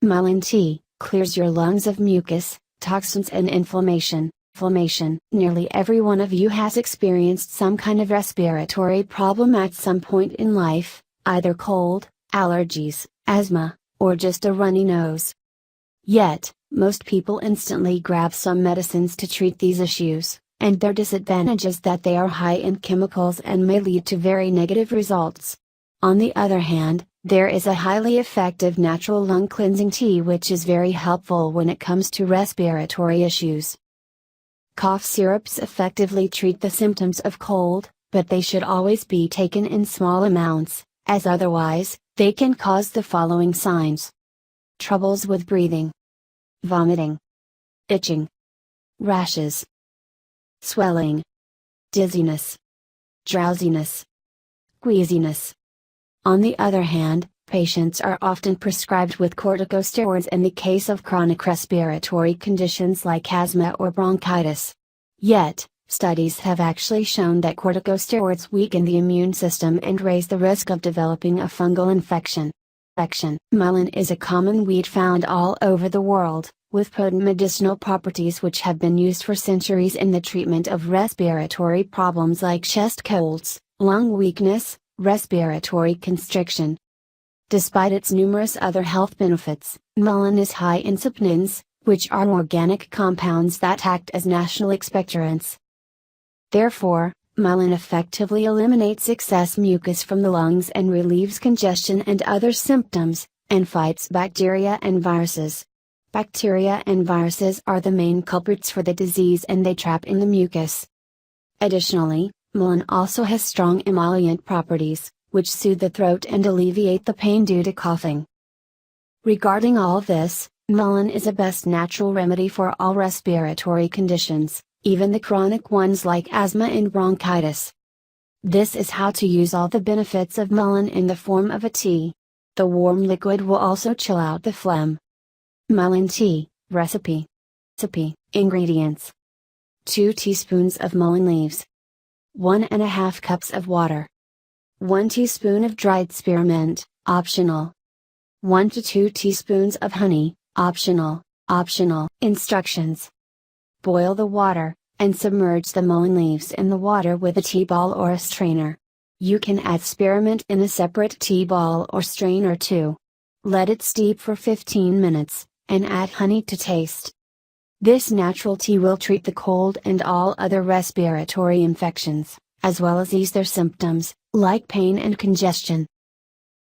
Mullein tea clears your lungs of mucus, toxins and inflammation. Nearly every one of you has experienced some kind of respiratory problem at some point in life, either cold, allergies, asthma, or just a runny nose. Yet, most people instantly grab some medicines to treat these issues, and their disadvantage is that they are high in chemicals and may lead to very negative results. On the other hand, there is a highly effective natural lung cleansing tea which is very helpful when it comes to respiratory issues. Cough syrups effectively treat the symptoms of cold, but they should always be taken in small amounts, as otherwise, they can cause the following signs: troubles with breathing, vomiting, itching, rashes, swelling, dizziness, drowsiness, queasiness. On the other hand, patients are often prescribed with corticosteroids in the case of chronic respiratory conditions like asthma or bronchitis. Yet, studies have actually shown that corticosteroids weaken the immune system and raise the risk of developing a fungal infection. Mullein is a common weed found all over the world, with potent medicinal properties which have been used for centuries in the treatment of respiratory problems like chest colds, lung weakness, respiratory constriction. Despite its numerous other health benefits, mullein is high in saponins, which are organic compounds that act as natural expectorants. Therefore, mullein effectively eliminates excess mucus from the lungs and relieves congestion and other symptoms, and fights bacteria and viruses. Bacteria and viruses are the main culprits for the disease and they trap in the mucus. Additionally, mullein also has strong emollient properties, which soothe the throat and alleviate the pain due to coughing. Regarding all this, mullein is a best natural remedy for all respiratory conditions, even the chronic ones like asthma and bronchitis. This is how to use all the benefits of mullein in the form of a tea. The warm liquid will also chill out the phlegm. Mullein tea, recipe. Ingredients: 2 teaspoons of mullein leaves, 1½ cups of water, 1 teaspoon of dried spearmint, optional, 1 to 2 teaspoons of honey, optional. Instructions: boil the water, and submerge the mullein leaves in the water with a tea ball or a strainer. You can add spearmint in a separate tea ball or strainer too. Let it steep for 15 minutes, and add honey to taste. This natural tea will treat the cold and all other respiratory infections, as well as ease their symptoms, like pain and congestion.